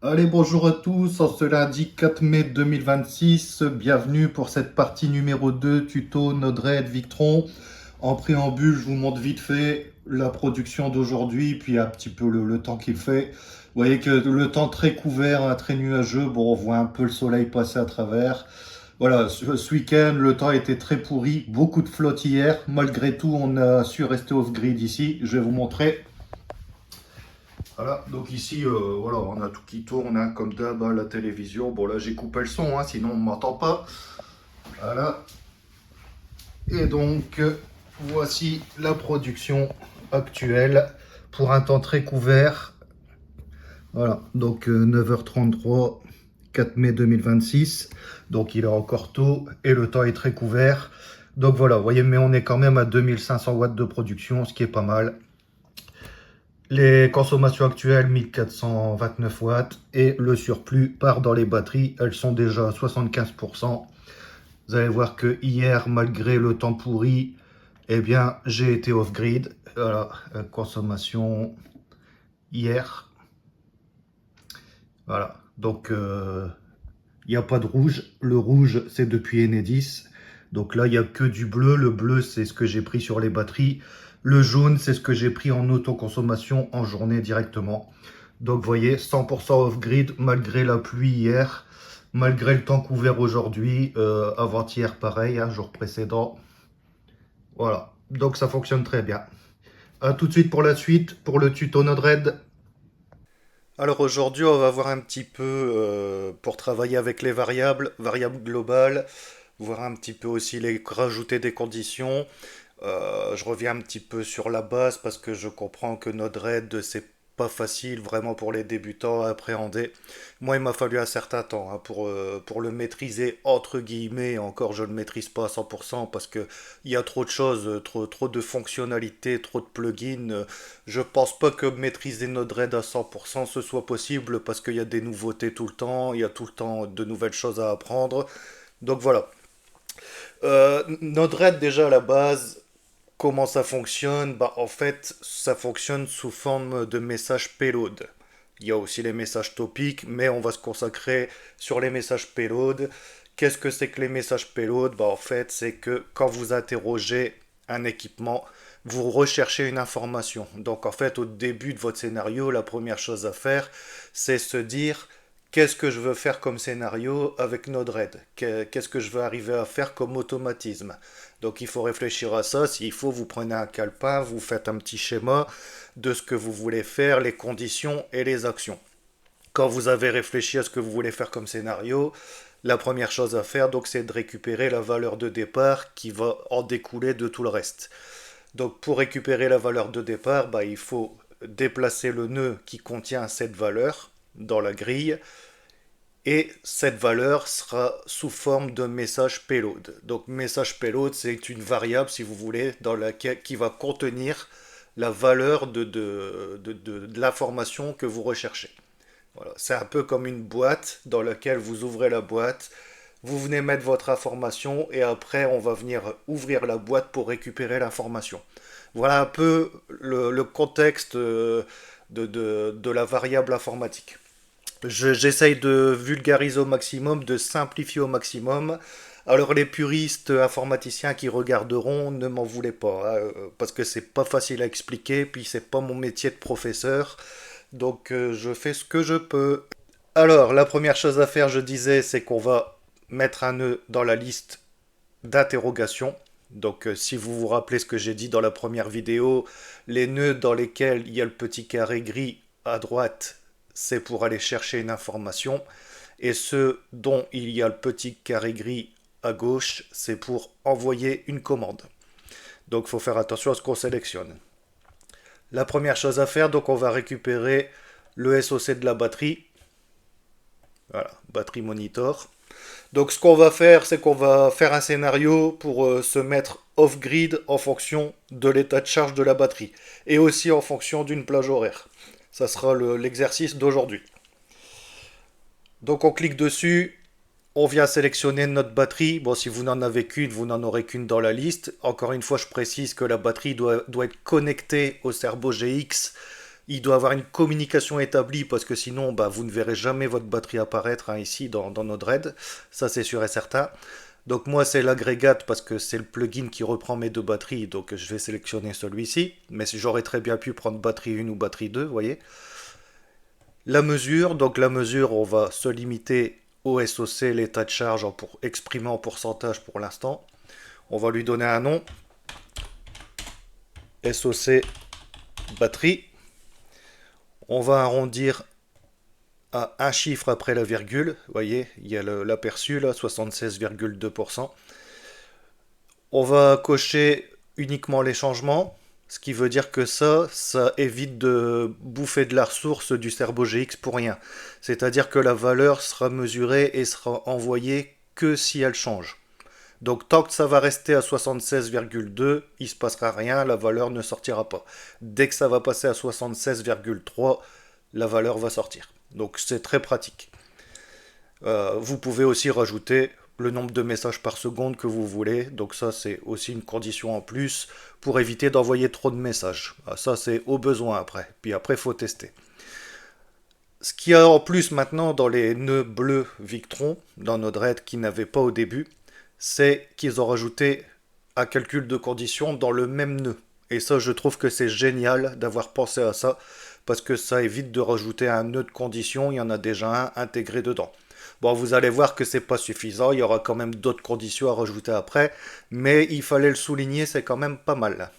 Allez, bonjour à tous, en ce lundi 4 mai 2026, bienvenue pour cette partie numéro 2 tuto Node-RED Victron. En préambule, je vous montre vite fait la production d'aujourd'hui, puis un petit peu le temps qu'il fait. Vous voyez que le temps très couvert, hein, très nuageux, bon, on voit un peu le soleil passer à travers. Voilà, ce week-end, le temps était très pourri, beaucoup de flotte hier. Malgré tout, on a su rester off-grid ici. Je vais vous montrer. Voilà, donc ici, voilà, on a tout qui tourne, hein, comme d'hab, hein, la télévision. Bon, là, j'ai coupé le son, hein, sinon on ne m'entend pas. Voilà. Et donc, voici la production actuelle pour un temps très couvert. Voilà, donc 9h33, 4 mai 2026. Donc, il est encore tôt et le temps est très couvert. Donc voilà, vous voyez, mais on est quand même à 2500 watts de production, ce qui est pas mal. Les consommations actuelles, 1429 watts, et le surplus part dans les batteries. Elles sont déjà à 75%. Vous allez voir que hier, malgré le temps pourri, eh bien, j'ai été off-grid. Voilà, consommation hier. Voilà, donc il n'y a pas de rouge. Le rouge, c'est depuis Enedis. Donc là, il n'y a que du bleu. Le bleu, c'est ce que j'ai pris sur les batteries. Le jaune, c'est ce que j'ai pris en autoconsommation en journée directement. Donc vous voyez, 100% off-grid malgré la pluie hier, malgré le temps couvert aujourd'hui, avant-hier pareil, hein, jour précédent. Voilà, donc ça fonctionne très bien. A tout de suite pour la suite, pour le tuto Node-RED. Alors aujourd'hui, on va voir un petit peu pour travailler avec les variables globales, voir un petit peu aussi rajouter des conditions. Je reviens un petit peu sur la base parce que je comprends que Node-RED, c'est pas facile vraiment pour les débutants à appréhender. Moi, il m'a fallu un certain temps, hein, pour le maîtriser entre guillemets. Encore, je ne le maîtrise pas à 100% parce que il y a trop de choses, trop de fonctionnalités, trop de plugins. Je pense pas que maîtriser Node-RED à 100% ce soit possible parce qu'il y a des nouveautés tout le temps, il y a tout le temps de nouvelles choses à apprendre. Donc voilà. Node-RED déjà à la base, comment ça fonctionne? Bah, en fait, ça fonctionne sous forme de messages payload. Il y a aussi les messages topiques, mais on va se consacrer sur les messages payload. Qu'est-ce que c'est que les messages payload? Bah, en fait, c'est que quand vous interrogez un équipement, vous recherchez une information. Donc, en fait, au début de votre scénario, la première chose à faire, c'est se dire qu'est-ce que je veux faire comme scénario avec Node-RED? Qu'est-ce que je veux arriver à faire comme automatisme? Donc il faut réfléchir à ça. S'il faut, vous prenez un calepin, vous faites un petit schéma de ce que vous voulez faire, les conditions et les actions. Quand vous avez réfléchi à ce que vous voulez faire comme scénario, la première chose à faire, donc, c'est de récupérer la valeur de départ qui va en découler de tout le reste. Donc pour récupérer la valeur de départ, bah, il faut déplacer le nœud qui contient cette valeur dans la grille et cette valeur sera sous forme de message payload. Donc message payload, c'est une variable, si vous voulez, dans laquelle, qui va contenir la valeur de l'information que vous recherchez. Voilà. C'est un peu comme une boîte dans laquelle vous ouvrez la boîte, vous venez mettre votre information et après on va venir ouvrir la boîte pour récupérer l'information. Voilà un peu le contexte de la variable informatique. J'essaye de vulgariser au maximum, de simplifier au maximum. Alors les puristes informaticiens qui regarderont, ne m'en voulez pas, hein, parce que c'est pas facile à expliquer, puis c'est pas mon métier de professeur, donc je fais ce que je peux. Alors la première chose à faire, je disais, c'est qu'on va mettre un nœud dans la liste d'interrogation. Donc si vous vous rappelez ce que j'ai dit dans la première vidéo, les nœuds dans lesquels il y a le petit carré gris à droite, c'est pour aller chercher une information. Et ceux dont il y a le petit carré gris à gauche, c'est pour envoyer une commande. Donc il faut faire attention à ce qu'on sélectionne. La première chose à faire, donc on va récupérer le SOC de la batterie. Voilà, batterie monitor. Donc ce qu'on va faire, c'est qu'on va faire un scénario pour se mettre off-grid en fonction de l'état de charge de la batterie et aussi en fonction d'une plage horaire. Ça sera l'exercice d'aujourd'hui. Donc on clique dessus, on vient sélectionner notre batterie. Bon, si vous n'en avez qu'une, vous n'en aurez qu'une dans la liste. Encore une fois, je précise que la batterie doit être connectée au Cerbo GX. il doit avoir une communication établie parce que sinon, bah, vous ne verrez jamais votre batterie apparaître hein, ici dans Node-RED. Ça, c'est sûr et certain. Donc moi, c'est l'agrégate parce que c'est le plugin qui reprend mes deux batteries. Donc je vais sélectionner celui-ci. Mais j'aurais très bien pu prendre batterie 1 ou batterie 2, vous voyez. La mesure, donc la mesure, on va se limiter au SOC, l'état de charge, pour exprimer en pourcentage pour l'instant. On va lui donner un nom. SOC batterie. On va arrondir à un chiffre après la virgule. Vous voyez, il y a l'aperçu là, 76,2%. On va cocher uniquement les changements, ce qui veut dire que ça évite de bouffer de la ressource du Cerveau GX pour rien. C'est-à-dire que la valeur sera mesurée et sera envoyée que si elle change. Donc tant que ça va rester à 76,2, il ne se passera rien, la valeur ne sortira pas. Dès que ça va passer à 76,3, la valeur va sortir. Donc c'est très pratique. Vous pouvez aussi rajouter le nombre de messages par seconde que vous voulez. Donc ça c'est aussi une condition en plus pour éviter d'envoyer trop de messages. Ça c'est au besoin après. Puis après il faut tester. Ce qu'il y a en plus maintenant dans les nœuds bleus Victron, dans Node-RED qui n'avaient pas au début, c'est qu'ils ont rajouté un calcul de conditions dans le même nœud. Et ça, je trouve que c'est génial d'avoir pensé à ça, parce que ça évite de rajouter un nœud de conditions, il y en a déjà un intégré dedans. Bon, vous allez voir que c'est pas suffisant, il y aura quand même d'autres conditions à rajouter après, mais il fallait le souligner, c'est quand même pas mal.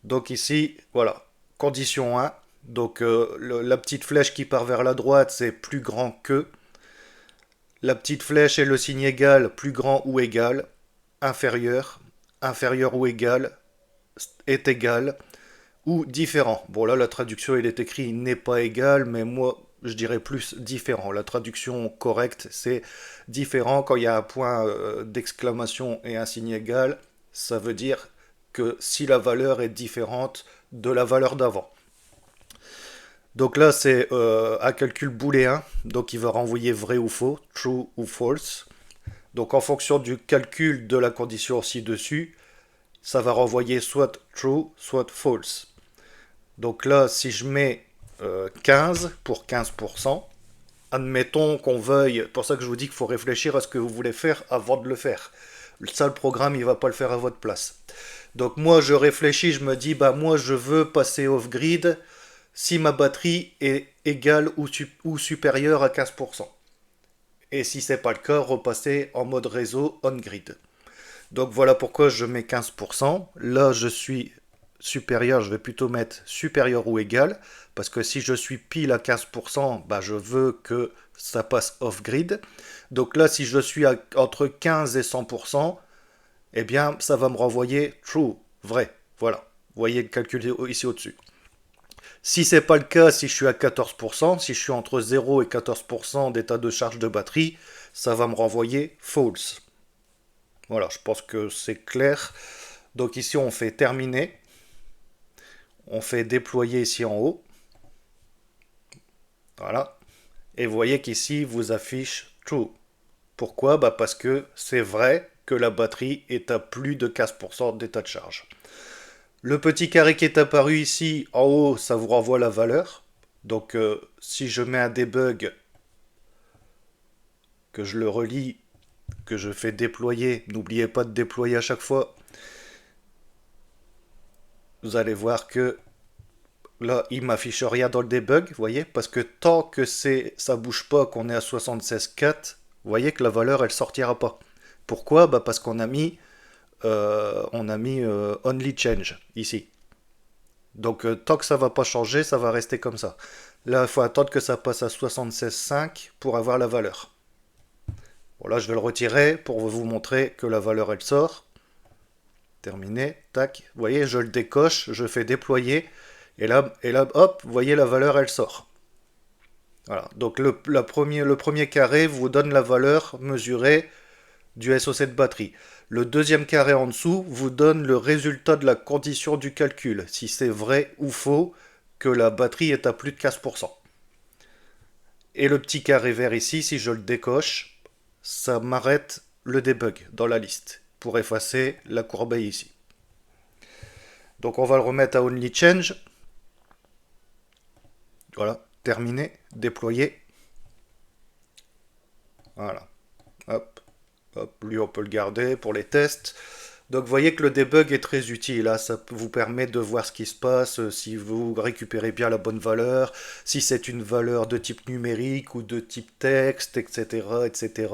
Donc ici, voilà, condition 1. Donc la petite flèche qui part vers la droite, c'est plus grand que. La petite flèche et le signe égal, plus grand ou égal, inférieur, inférieur ou égal, est égal, ou différent. Bon là la traduction il est écrit n'est pas égal, mais moi je dirais plus différent. La traduction correcte c'est différent. Quand il y a un point d'exclamation et un signe égal, ça veut dire que si la valeur est différente de la valeur d'avant. Donc là, c'est un calcul booléen, donc il va renvoyer vrai ou faux, true ou false. Donc en fonction du calcul de la condition ci-dessus, ça va renvoyer soit true, soit false. Donc là, si je mets 15 pour 15%, admettons qu'on veuille, pour ça que je vous dis qu'il faut réfléchir à ce que vous voulez faire avant de le faire. Ça, le programme, il va pas le faire à votre place. Donc moi, je réfléchis, je me dis, bah moi, je veux passer off-grid si ma batterie est égale ou supérieure à 15%. Et si c'est pas le cas, repasser en mode réseau on-grid. Donc voilà pourquoi je mets 15%. Là, je suis supérieur, je vais plutôt mettre supérieur ou égal, parce que si je suis pile à 15%, bah, je veux que ça passe off-grid. Donc là, si je suis entre 15 et 100%, eh bien, ça va me renvoyer true, vrai. Voilà. Vous voyez le calcul ici au-dessus. Si c'est pas le cas, si je suis à 14%, si je suis entre 0 et 14% d'état de charge de batterie, ça va me renvoyer false. Voilà, je pense que c'est clair. Donc ici on fait terminer. On fait déployer ici en haut. Voilà. Et vous voyez qu'ici vous affiche true. Pourquoi? Bah parce que c'est vrai que la batterie est à plus de 15% d'état de charge. Le petit carré qui est apparu ici en haut, ça vous renvoie la valeur. Donc si je mets un debug, que je le relis, que je fais déployer, n'oubliez pas de déployer à chaque fois. Vous allez voir que là, il m'affiche rien dans le debug, vous voyez, parce que tant que ça bouge pas, qu'on est à 76.4, vous voyez que la valeur, elle sortira pas. Pourquoi? Bah parce qu'on a mis, only change ici. Donc tant que ça va pas changer, ça va rester comme ça. Là, il faut attendre que ça passe à 76.5 pour avoir la valeur. Bon, là, je vais le retirer pour vous montrer que la valeur, elle sort. Terminé, tac. Vous voyez, je le décoche, je fais déployer. Et là, hop, vous voyez, la valeur, elle sort. Voilà. Donc le premier carré vous donne la valeur mesurée du SOC de batterie. Le deuxième carré en dessous vous donne le résultat de la condition du calcul, si c'est vrai ou faux que la batterie est à plus de 15%. Et le petit carré vert ici, si je le décoche, ça m'arrête le debug dans la liste pour effacer la corbeille ici. Donc on va le remettre à only change. Voilà, terminé, déployer. Voilà, hop, hop, lui on peut le garder pour les tests. Donc vous voyez que le debug est très utile, là. Ça vous permet de voir ce qui se passe, si vous récupérez bien la bonne valeur, si c'est une valeur de type numérique ou de type texte, etc. etc.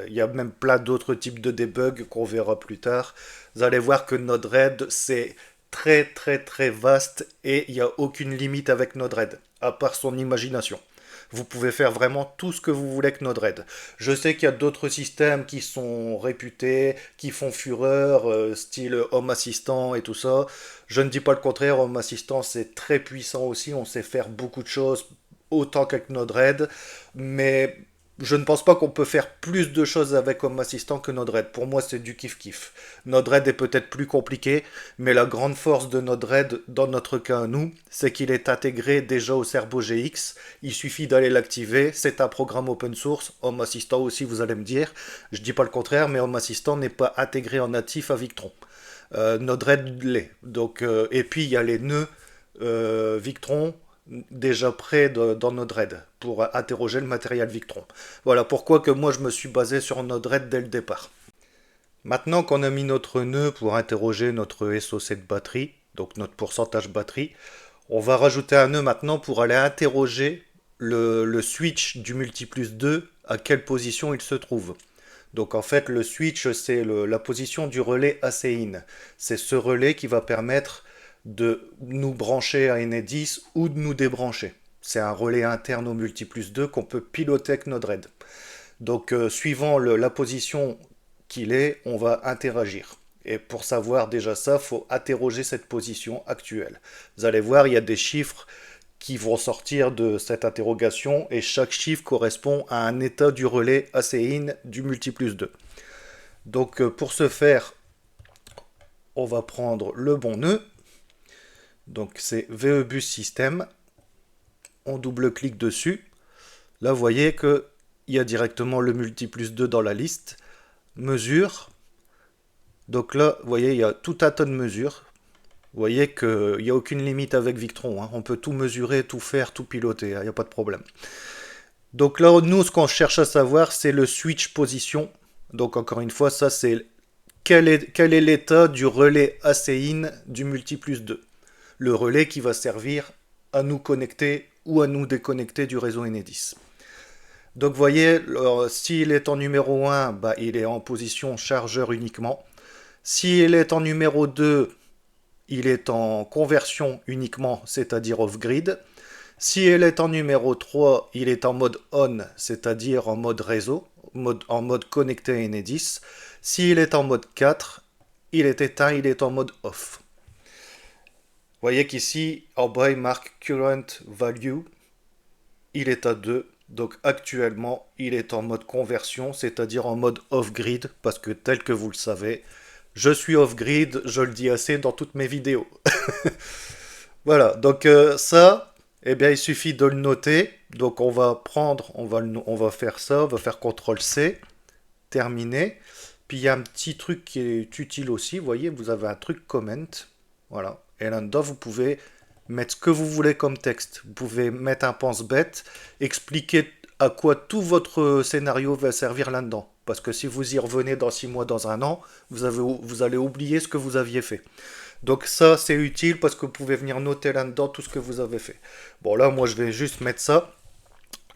Il y a même plein d'autres types de debug qu'on verra plus tard. Vous allez voir que Node-RED, c'est très très très vaste et il n'y a aucune limite avec Node-RED, à part son imagination. Vous pouvez faire vraiment tout ce que vous voulez avec Node-RED. Je sais qu'il y a d'autres systèmes qui sont réputés, qui font fureur, style Home Assistant et tout ça. Je ne dis pas le contraire, Home Assistant c'est très puissant aussi, on sait faire beaucoup de choses autant qu'avec Node-RED, mais je ne pense pas qu'on peut faire plus de choses avec Home Assistant que Node-RED. Pour moi, c'est du kiff-kiff. Node-RED est peut-être plus compliqué, mais la grande force de Node-RED, dans notre cas à nous, c'est qu'il est intégré déjà au Cerveau GX. Il suffit d'aller l'activer. C'est un programme open source. Home Assistant aussi, vous allez me dire. Je dis pas le contraire, mais Home Assistant n'est pas intégré en natif à Victron. Node-RED l'est. Donc, et puis, il y a les nœuds Victron déjà prêt dans Node-RED pour interroger le matériel Victron. Voilà pourquoi que moi je me suis basé sur Node-RED dès le départ. Maintenant qu'on a mis notre nœud pour interroger notre SOC de batterie, donc notre pourcentage batterie, on va rajouter un nœud maintenant pour aller interroger le switch du multiplus 2, à quelle position il se trouve. Donc en fait le switch c'est la position du relais AC-in. C'est ce relais qui va permettre de nous brancher à Enedis ou de nous débrancher. C'est un relais interne au multiplus 2 qu'on peut piloter avec Node-RED. Donc suivant la position qu'il est, on va interagir. Et pour savoir déjà ça, il faut interroger cette position actuelle. Vous allez voir, il y a des chiffres qui vont sortir de cette interrogation et chaque chiffre correspond à un état du relais AC-in du multiplus 2. Donc pour ce faire, on va prendre le bon nœud. Donc c'est VEBus System. On double-clique dessus. Là, vous voyez qu'il y a directement le multiplus 2 dans la liste. Mesure. Donc là, vous voyez, il y a tout un tas de mesures. Vous voyez qu'il n'y a aucune limite avec Victron. Hein. On peut tout mesurer, tout faire, tout piloter. Il n'y a pas de problème. Donc là, nous, ce qu'on cherche à savoir, c'est le switch position. Donc encore une fois, ça, c'est quel est l'état du relais AC-in du multiplus 2. Le relais qui va servir à nous connecter ou à nous déconnecter du réseau Enedis. Donc vous voyez, s'il est en numéro 1, bah, il est en position chargeur uniquement. S'il est en numéro 2, il est en conversion uniquement, c'est-à-dire off-grid. Si elle est en numéro 3, il est en mode on, c'est-à-dire en mode réseau, en mode connecté à Enedis. S'il est en mode 4, il est éteint, il est en mode off. Vous voyez qu'ici, en bas, il marque current value, il est à 2. Donc actuellement, il est en mode conversion, c'est-à-dire en mode off-grid, parce que tel que vous le savez, je suis off-grid, je le dis assez dans toutes mes vidéos. Voilà, donc ça, eh bien, il suffit de le noter. Donc on va prendre, on va faire ça, on va faire CTRL-C, terminer. Puis il y a un petit truc qui est utile aussi, vous voyez, vous avez un truc comment, voilà. Et là-dedans, vous pouvez mettre ce que vous voulez comme texte. Vous pouvez mettre un pense-bête, expliquer à quoi tout votre scénario va servir là-dedans. Parce que si vous y revenez dans 6 mois, dans un an, vous allez oublier ce que vous aviez fait. Donc ça, c'est utile parce que vous pouvez venir noter là-dedans tout ce que vous avez fait. Bon, là, moi, je vais juste mettre ça,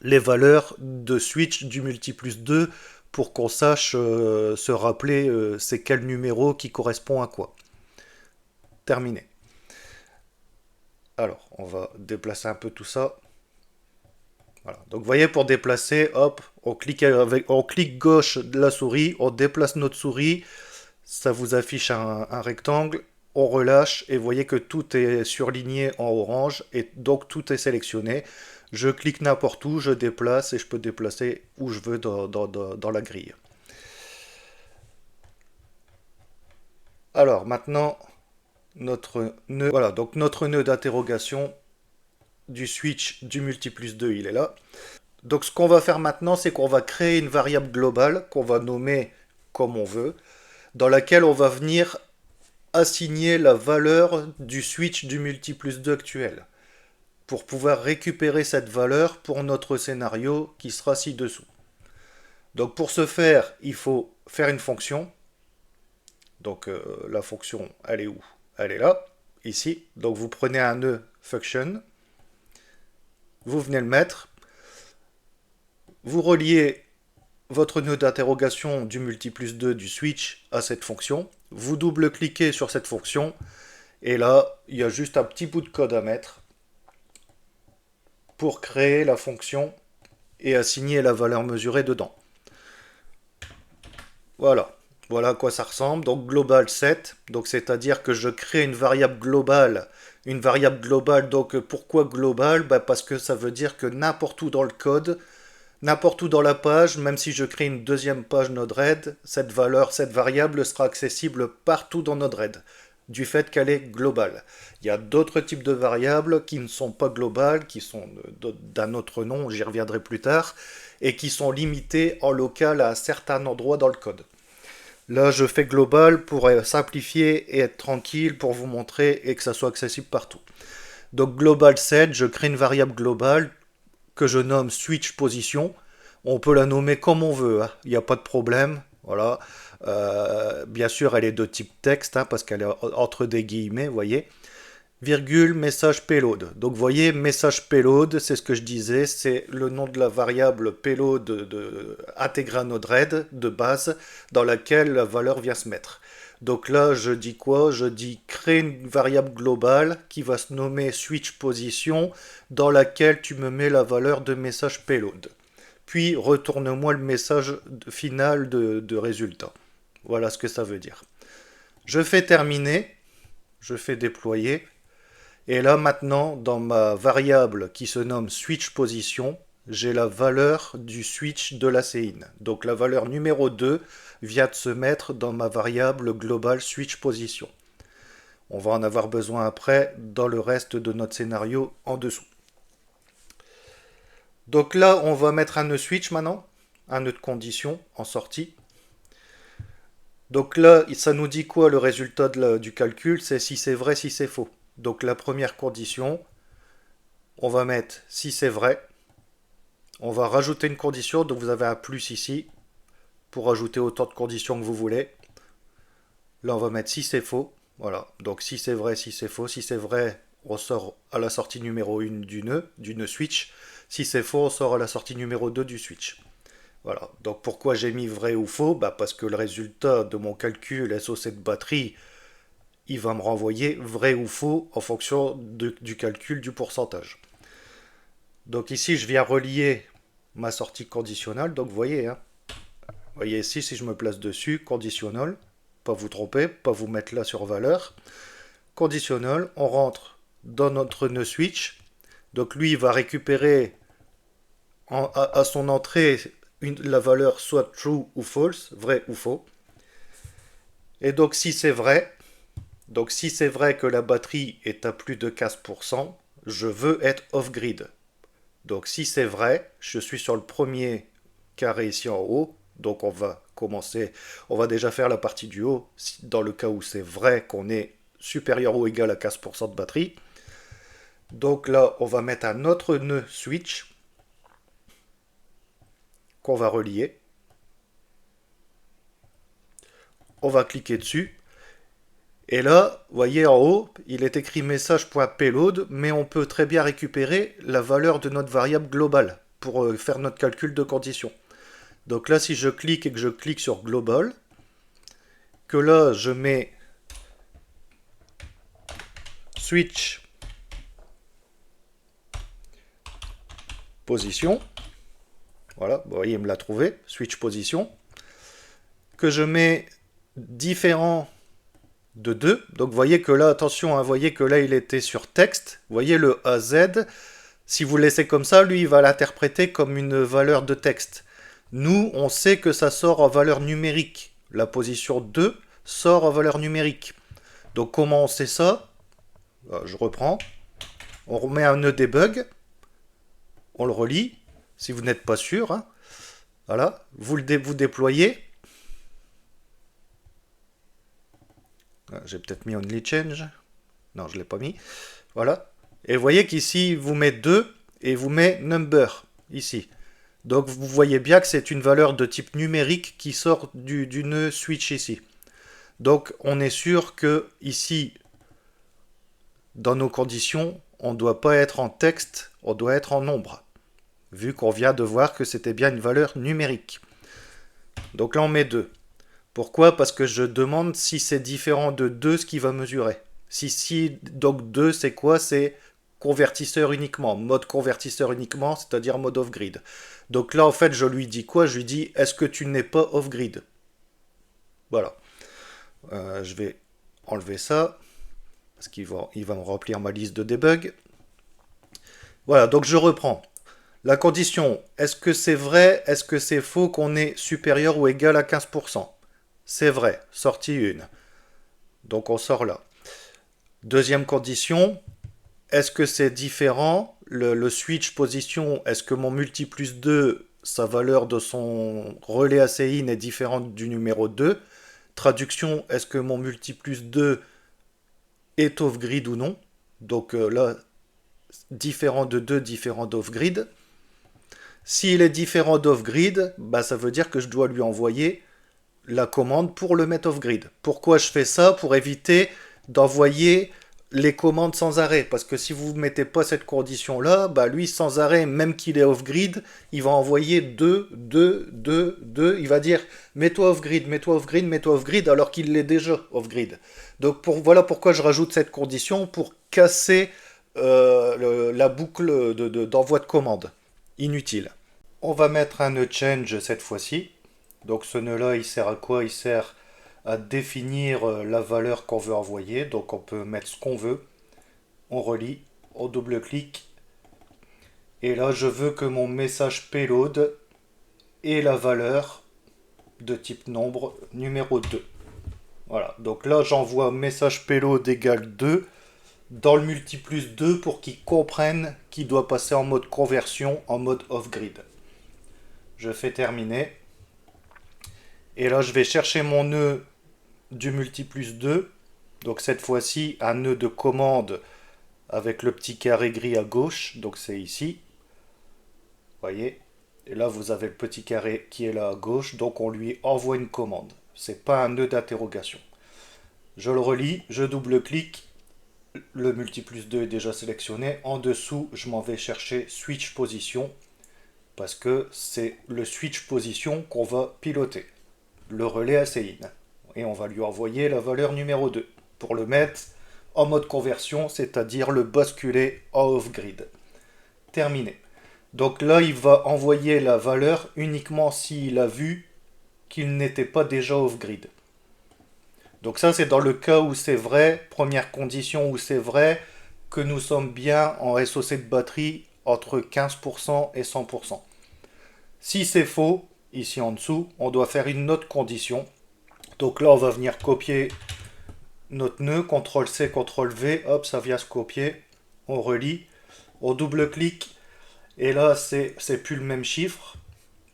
les valeurs de switch du multiplus 2 pour qu'on sache se rappeler c'est quel numéro qui correspond à quoi. Terminé. Alors, on va déplacer un peu tout ça. Voilà. Donc, vous voyez, pour déplacer, hop, on clique gauche de la souris, on déplace notre souris, ça vous affiche un rectangle, on relâche et vous voyez que tout est surligné en orange et donc tout est sélectionné. Je clique n'importe où, je déplace et je peux déplacer où je veux dans la grille. Alors, maintenant, notre nœud, voilà, donc notre nœud d'interrogation du switch du multiplus 2, il est là. Donc ce qu'on va faire maintenant, c'est qu'on va créer une variable globale qu'on va nommer comme on veut, dans laquelle on va venir assigner la valeur du switch du multi plus 2 actuel, pour pouvoir récupérer cette valeur pour notre scénario qui sera ci-dessous. Donc pour ce faire, il faut faire une fonction. Donc la fonction, elle est où? Elle est là, ici. Donc vous prenez un nœud function, vous venez le mettre, vous reliez votre nœud d'interrogation du multi plus 2 du switch à cette fonction, vous double-cliquez sur cette fonction, et là, il y a juste un petit bout de code à mettre pour créer la fonction et assigner la valeur mesurée dedans. Voilà. Voilà à quoi ça ressemble. Donc global set, donc c'est-à-dire que je crée une variable globale. Une variable globale, donc pourquoi global? Parce que ça veut dire que n'importe où dans le code, n'importe où dans la page, même si je crée une deuxième page Node-RED, cette valeur, cette variable sera accessible partout dans Node-RED, du fait qu'elle est globale. Il y a d'autres types de variables qui ne sont pas globales, qui sont d'un autre nom, j'y reviendrai plus tard, et qui sont limitées en local à un certain endroit dans le code. Là, je fais global pour simplifier et être tranquille pour vous montrer et que ça soit accessible partout. Donc global set, je crée une variable globale que je nomme switch position. On peut la nommer comme on veut, hein. Il n'y a pas de problème. Voilà. Bien sûr, elle est de type texte, hein, parce qu'elle est entre des guillemets, vous voyez. Virgule, message payload. Donc vous voyez, message payload, c'est ce que je disais, c'est le nom de la variable payload intégrée à Node-RED de base, dans laquelle la valeur vient se mettre. Donc là, je dis quoi? Je dis créer une variable globale qui va se nommer switch position, dans laquelle tu me mets la valeur de message payload. Puis retourne-moi le message final de résultat. Voilà ce que ça veut dire. Je fais terminer, je fais déployer. Et là maintenant, dans ma variable qui se nomme switch position, j'ai la valeur du switch de la céine. Donc la valeur numéro 2 vient de se mettre dans ma variable globale switch position. On va en avoir besoin après dans le reste de notre scénario en dessous. Donc là, on va mettre un nœud switch maintenant, un nœud de condition en sortie. Donc là, ça nous dit quoi le résultat du calcul? C'est si c'est vrai, si c'est faux. Donc la première condition, on va mettre si c'est vrai. On va rajouter une condition, donc vous avez un plus ici, pour ajouter autant de conditions que vous voulez. Là on va mettre si c'est faux. Voilà, donc si c'est vrai, si c'est faux. Si c'est vrai, on sort à la sortie numéro 1 du nœud switch. Si c'est faux, on sort à la sortie numéro 2 du switch. Voilà, donc pourquoi j'ai mis vrai ou faux? Parce que le résultat de mon calcul SOC de batterie, il va me renvoyer vrai ou faux en fonction du calcul du pourcentage. Donc ici, je viens relier ma sortie conditionnelle. Donc vous voyez, hein, vous voyez ici, si je me place dessus, conditionnel, pas vous tromper, pas vous mettre là sur valeur. Conditionnel, on rentre dans notre nœud switch. Donc lui, il va récupérer à son entrée la valeur soit true ou false, vrai ou faux. Et donc si c'est vrai, donc si c'est vrai que la batterie est à plus de 15%, je veux être off-grid. Donc si c'est vrai, je suis sur le premier carré ici en haut, donc on va commencer, on va déjà faire la partie du haut, dans le cas où c'est vrai qu'on est supérieur ou égal à 15% de batterie. Donc là, on va mettre un autre nœud switch qu'on va relier. On va cliquer dessus. Et là, vous voyez en haut, il est écrit message.payload, mais on peut très bien récupérer la valeur de notre variable globale pour faire notre calcul de condition. Donc là, si je clique et que je clique sur global, que là, je mets switch position, voilà, vous voyez, il me l'a trouvé, switch position, que je mets différent de 2. Donc vous voyez que là, attention, hein, vous voyez que là, il était sur texte. Vous voyez le AZ, si vous le laissez comme ça, lui, il va l'interpréter comme une valeur de texte. Nous, on sait que ça sort en valeur numérique. La position 2 sort en valeur numérique. Donc comment on sait ça? Je reprends. On remet un nœud debug. On le relie. Si vous n'êtes pas sûr, hein. Voilà. Vous déployez. J'ai peut-être mis only change. Non, je ne l'ai pas mis. Voilà. Et vous voyez qu'ici, vous met 2 et vous met number, ici. Donc vous voyez bien que c'est une valeur de type numérique qui sort du nœud switch ici. Donc on est sûr que ici, dans nos conditions, on ne doit pas être en texte, on doit être en nombre. Vu qu'on vient de voir que c'était bien une valeur numérique. Donc là on met 2. Pourquoi? Parce que je demande si c'est différent de 2 ce qui va mesurer. Donc 2 c'est quoi? C'est convertisseur uniquement, mode convertisseur uniquement, c'est-à-dire mode off-grid. Donc là en fait je lui dis quoi? Je lui dis est-ce que tu n'es pas off-grid? Voilà. Je vais enlever ça, parce qu'il va me remplir ma liste de debug. Voilà, donc je reprends. La condition, est-ce que c'est vrai, est-ce que c'est faux qu'on est supérieur ou égal à 15%? C'est vrai, sortie 1. Donc on sort là. Deuxième condition, est-ce que c'est différent? Le switch position, est-ce que mon multi plus 2, sa valeur de son relais ACIN est différente du numéro 2? Traduction, est-ce que mon multi plus 2 est off-grid ou non? Donc là, différent de 2, différent d'off-grid. S'il est différent d'off-grid, bah, ça veut dire que je dois lui envoyer la commande pour le mettre off-grid. Pourquoi je fais ça? Pour éviter d'envoyer les commandes sans arrêt. Parce que si vous ne mettez pas cette condition-là, bah lui, sans arrêt, même qu'il est off-grid, il va envoyer 2, 2, 2, 2. Il va dire mets-toi off-grid, mets-toi off-grid, mets-toi off-grid, alors qu'il l'est déjà off-grid. Donc voilà pourquoi je rajoute cette condition, pour casser la boucle d'envoi de commande. Inutile. On va mettre un nœud change cette fois-ci. Donc ce nœud-là, il sert à quoi? Il sert à définir la valeur qu'on veut envoyer. Donc on peut mettre ce qu'on veut. On relie, on double-clique. Et là, je veux que mon message payload ait la valeur de type nombre numéro 2. Voilà, donc là j'envoie message payload égale 2 dans le multi plus 2 pour qu'il comprenne qu'il doit passer en mode conversion, en mode off-grid. Je fais terminer. Et là, je vais chercher mon nœud du multi plus 2. Donc cette fois-ci, un nœud de commande avec le petit carré gris à gauche. Donc c'est ici. Vous voyez? Et là, vous avez le petit carré qui est là à gauche. Donc on lui envoie une commande. C'est pas un nœud d'interrogation. Je le relis, je double-clique. Le multi plus 2 est déjà sélectionné. En dessous, je m'en vais chercher switch position. Parce que c'est le switch position qu'on va piloter. Le relais ACIN. Et on va lui envoyer la valeur numéro 2 pour le mettre en mode conversion, c'est-à-dire le basculer en off-grid. Terminé. Donc là, il va envoyer la valeur uniquement s'il a vu qu'il n'était pas déjà off-grid. Donc ça, c'est dans le cas où c'est vrai, première condition où c'est vrai, que nous sommes bien en SOC de batterie entre 15% et 100%. Si c'est faux, ici en dessous, on doit faire une autre condition. Donc là, on va venir copier notre nœud, CTRL-C, CTRL-V, hop, ça vient se copier. On relie, on double-clique, et là, c'est plus le même chiffre,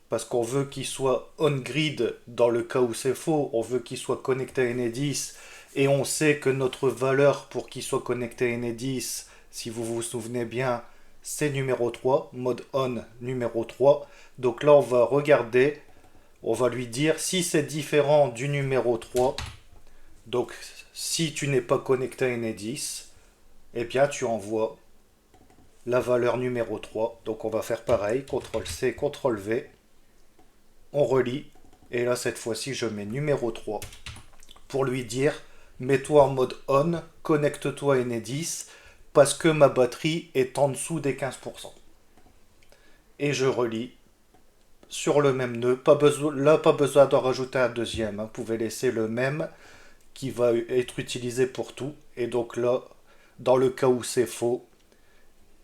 parce qu'on veut qu'il soit on-grid dans le cas où c'est faux, on veut qu'il soit connecté à Enedis, et on sait que notre valeur pour qu'il soit connecté à Enedis, si vous vous souvenez bien, c'est numéro 3, mode on numéro 3. Donc là, on va regarder, on va lui dire si c'est différent du numéro 3. Donc si tu n'es pas connecté à Enedis, eh bien tu envoies la valeur numéro 3. Donc on va faire pareil, CTRL-C, CTRL-V. On relie, et là cette fois-ci je mets numéro 3 pour lui dire mets-toi en mode on, connecte-toi à Enedis, parce que ma batterie est en dessous des 15%. Et je relie sur le même nœud. Là, pas besoin d'en rajouter un deuxième. Vous pouvez laisser le même qui va être utilisé pour tout. Et donc là, dans le cas où c'est faux,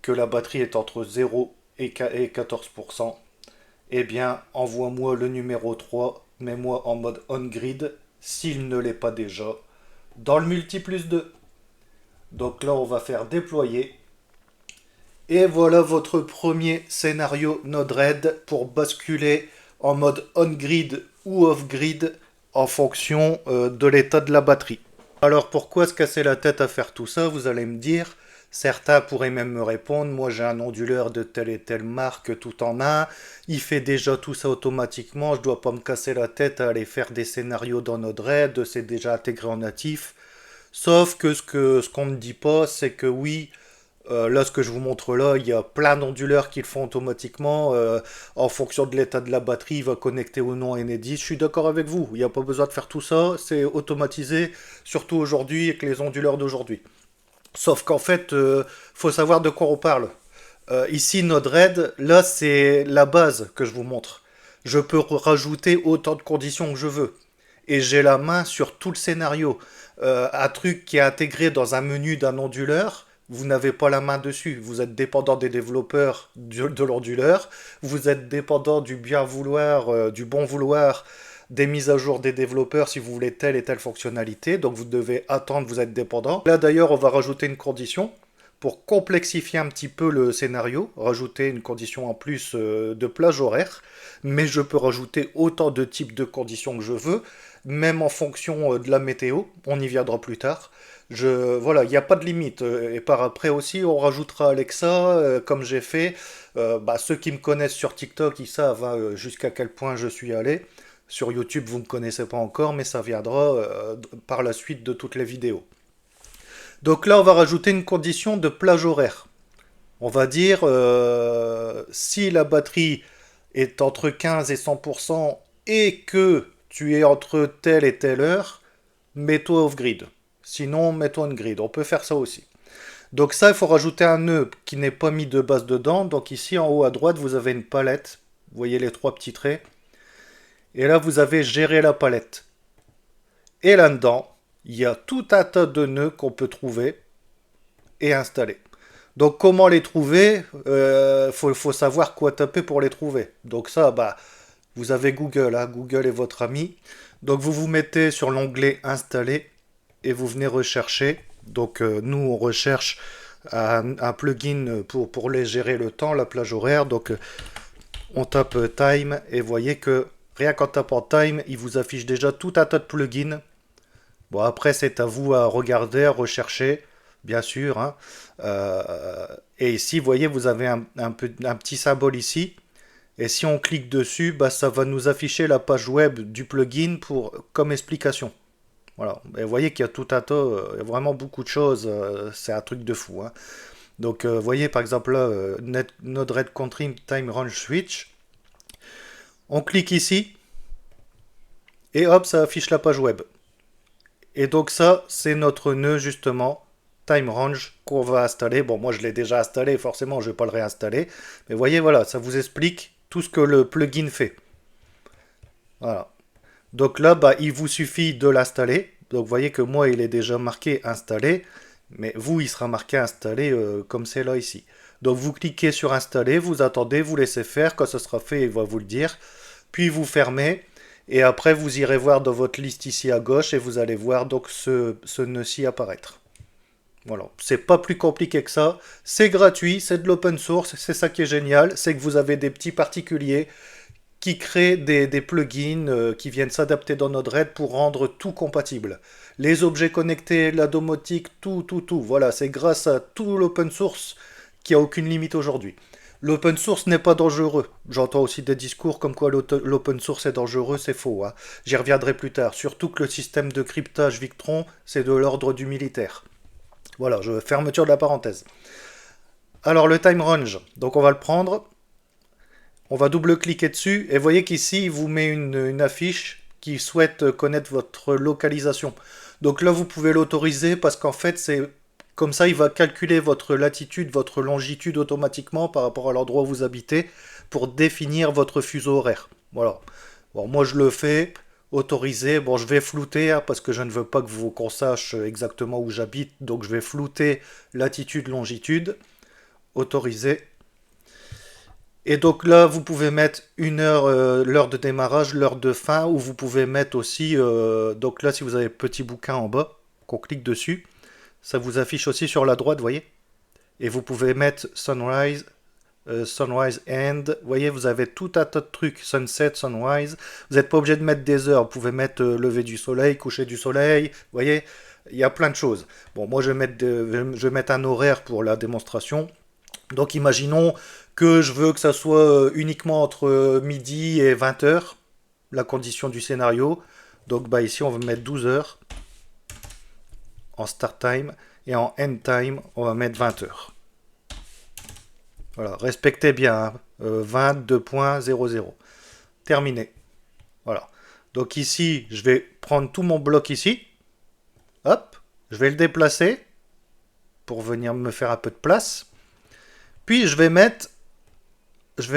que la batterie est entre 0 et 14%, eh bien, envoie-moi le numéro 3, mets-moi en mode on-grid, s'il ne l'est pas déjà, dans le multi plus 2. Donc là, on va faire déployer. Et voilà votre premier scénario Node-RED pour basculer en mode on-grid ou off-grid en fonction de l'état de la batterie. Alors pourquoi se casser la tête à faire tout ça, vous allez me dire. Certains pourraient même me répondre, moi j'ai un onduleur de telle et telle marque tout en un, il fait déjà tout ça automatiquement, je dois pas me casser la tête à aller faire des scénarios dans Node-RED, c'est déjà intégré en natif. Sauf que ce qu'on ne dit pas, c'est que oui, là ce que je vous montre là, il y a plein d'onduleurs qui le font automatiquement, en fonction de l'état de la batterie, il va connecter ou non à Enedis. Je suis d'accord avec vous, il n'y a pas besoin de faire tout ça, c'est automatisé, surtout aujourd'hui avec les onduleurs d'aujourd'hui. Sauf qu'en fait, faut savoir de quoi on parle. Ici, Node-RED, là, c'est la base que je vous montre. Je peux rajouter autant de conditions que je veux. Et j'ai la main sur tout le scénario. Un truc qui est intégré dans un menu d'un onduleur, vous n'avez pas la main dessus. Vous êtes dépendant des développeurs de l'onduleur. Vous êtes dépendant du bien vouloir, du bon vouloir des mises à jour des développeurs si vous voulez telle et telle fonctionnalité. Donc vous devez attendre, vous êtes dépendant. Là d'ailleurs, on va rajouter une condition pour complexifier un petit peu le scénario, rajouter une condition en plus de plage horaire, mais je peux rajouter autant de types de conditions que je veux, même en fonction de la météo, on y viendra plus tard. Voilà, il n'y a pas de limite. Et par après aussi, on rajoutera Alexa, comme j'ai fait. Ceux qui me connaissent sur TikTok, ils savent jusqu'à quel point je suis allé. Sur YouTube, vous ne me connaissez pas encore, mais ça viendra par la suite de toutes les vidéos. Donc là, on va rajouter une condition de plage horaire. On va dire, si la batterie est entre 15 et 100% et que tu es entre telle et telle heure, mets-toi off-grid. Sinon, mets-toi on-grid. On peut faire ça aussi. Donc ça, il faut rajouter un nœud qui n'est pas mis de base dedans. Donc ici, en haut à droite, vous avez une palette. Vous voyez les trois petits traits. Et là, vous avez géré la palette. Et là-dedans, il y a tout un tas de nœuds qu'on peut trouver et installer. Donc comment les trouver, faut savoir quoi taper pour les trouver. Donc ça, vous avez Google, hein, Google est votre ami. Donc vous vous mettez sur l'onglet installer et vous venez rechercher. Donc nous on recherche un plugin pour les gérer le temps, la plage horaire. Donc on tape time et vous voyez que rien qu'en tapant time, il vous affiche déjà tout un tas de plugins. Bon après c'est à vous à regarder, à rechercher, bien sûr, hein. Et ici vous voyez vous avez un petit symbole ici. Et si on clique dessus, ça va nous afficher la page web du plugin comme explication. Voilà. Et vous voyez qu'il y a tout un tas, vraiment beaucoup de choses. C'est un truc de fou, hein. Donc, vous voyez par exemple là, Node-RED Country Time Range Switch. On clique ici. Et hop, ça affiche la page web. Et donc ça, c'est notre nœud justement, Time Range, qu'on va installer. Bon, moi je l'ai déjà installé, forcément je ne vais pas le réinstaller. Mais vous voyez, voilà, ça vous explique tout ce que le plugin fait. Voilà. Donc là, il vous suffit de l'installer. Donc vous voyez que moi, il est déjà marqué installé. Mais vous, il sera marqué installé comme c'est là ici. Donc vous cliquez sur installer, vous attendez, vous laissez faire. Quand ce sera fait, il va vous le dire. Puis vous fermez. Et après, vous irez voir dans votre liste ici à gauche et vous allez voir donc ce nœud-ci apparaître. Voilà, c'est pas plus compliqué que ça. C'est gratuit, c'est de l'open source. C'est ça qui est génial, c'est que vous avez des petits particuliers qui créent des plugins qui viennent s'adapter dans Node-RED pour rendre tout compatible. Les objets connectés, la domotique, tout. Voilà, c'est grâce à tout l'open source qu'il n'y a aucune limite aujourd'hui. L'open source n'est pas dangereux. J'entends aussi des discours comme quoi l'open source est dangereux, c'est faux, hein. J'y reviendrai plus tard. Surtout que le système de cryptage Victron, c'est de l'ordre du militaire. Voilà, fermeture de la parenthèse. Alors le time range, donc on va le prendre. On va double-cliquer dessus et vous voyez qu'ici, il vous met une affiche qui souhaite connaître votre localisation. Donc là, vous pouvez l'autoriser parce qu'en fait, c'est comme ça, il va calculer votre latitude, votre longitude automatiquement par rapport à l'endroit où vous habitez pour définir votre fuseau horaire. Voilà. Bon, moi, je le fais. Autorisé. Bon, je vais flouter hein, parce que je ne veux pas qu'on sache exactement où j'habite. Donc, je vais flouter latitude, longitude. Autorisé. Et donc là, vous pouvez mettre une heure, l'heure de démarrage, l'heure de fin, ou vous pouvez mettre aussi, donc là, si vous avez petit bouquin en bas, qu'on clique dessus, ça vous affiche aussi sur la droite, vous voyez. Et vous pouvez mettre sunrise, sunrise end, vous voyez, vous avez tout un tas de trucs, sunset, sunrise. Vous n'êtes pas obligé de mettre des heures, vous pouvez mettre lever du soleil, coucher du soleil, vous voyez. Il y a plein de choses. Bon, moi, je vais mettre un horaire pour la démonstration. Donc, imaginons que je veux que ça soit uniquement entre midi et 20 heures, la condition du scénario. Donc, bah, ici, on va mettre 12 heures en start time et en end time, on va mettre 20 heures. Voilà, respectez bien, hein, 22.00. Terminé. Voilà. Donc ici, je vais prendre tout mon bloc ici. Hop, je vais le déplacer pour venir me faire un peu de place. Puis je vais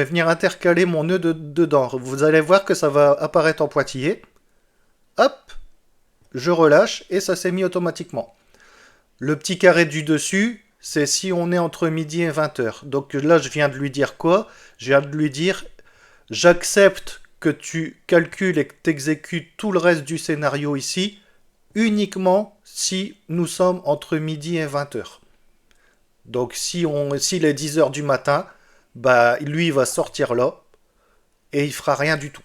venir intercaler mon nœud dedans. Vous allez voir que ça va apparaître en pointillé. Hop, je relâche et ça s'est mis automatiquement. Le petit carré du dessus, c'est si on est entre midi et 20 heures. Donc là, je viens de lui dire quoi? Je viens de lui dire, j'accepte que tu calcules et que tu exécutes tout le reste du scénario ici, uniquement si nous sommes entre midi et 20 heures. Donc s'il est 10 heures du matin, bah lui il va sortir là et il fera rien du tout.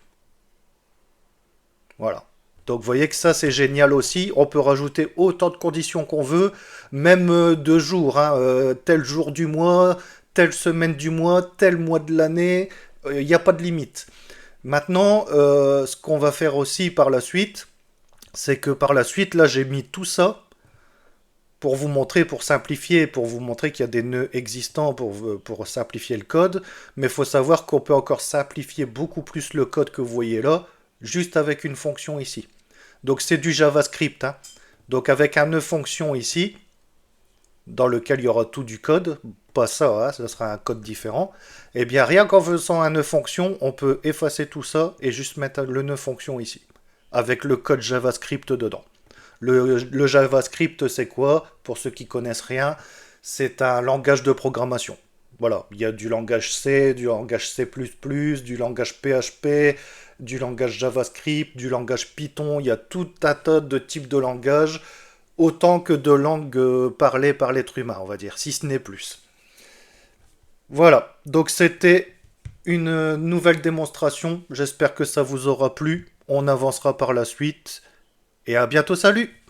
Voilà. Donc vous voyez que ça c'est génial aussi. On peut rajouter autant de conditions qu'on veut, même de jours, hein, tel jour du mois, telle semaine du mois, tel mois de l'année. Il n'y a pas de limite. Maintenant, ce qu'on va faire aussi par la suite, c'est que par la suite, là j'ai mis tout ça pour vous montrer, pour simplifier, pour vous montrer qu'il y a des nœuds existants pour simplifier le code. Mais il faut savoir qu'on peut encore simplifier beaucoup plus le code que vous voyez là, juste avec une fonction ici. Donc c'est du JavaScript, hein. Donc avec un nœud fonction ici, dans lequel il y aura tout du code, pas ça, hein, ça sera un code différent, et bien rien qu'en faisant un nœud fonction, on peut effacer tout ça et juste mettre le nœud fonction ici, avec le code JavaScript dedans. Le JavaScript, c'est quoi? Pour ceux qui connaissent rien, c'est un langage de programmation. Voilà, il y a du langage C, du langage C++, du langage PHP, du langage JavaScript, du langage Python. Il y a tout un tas de types de langages, autant que de langues parlées par l'être humain, on va dire, si ce n'est plus. Voilà, donc c'était une nouvelle démonstration. J'espère que ça vous aura plu. On avancera par la suite. Et à bientôt, salut!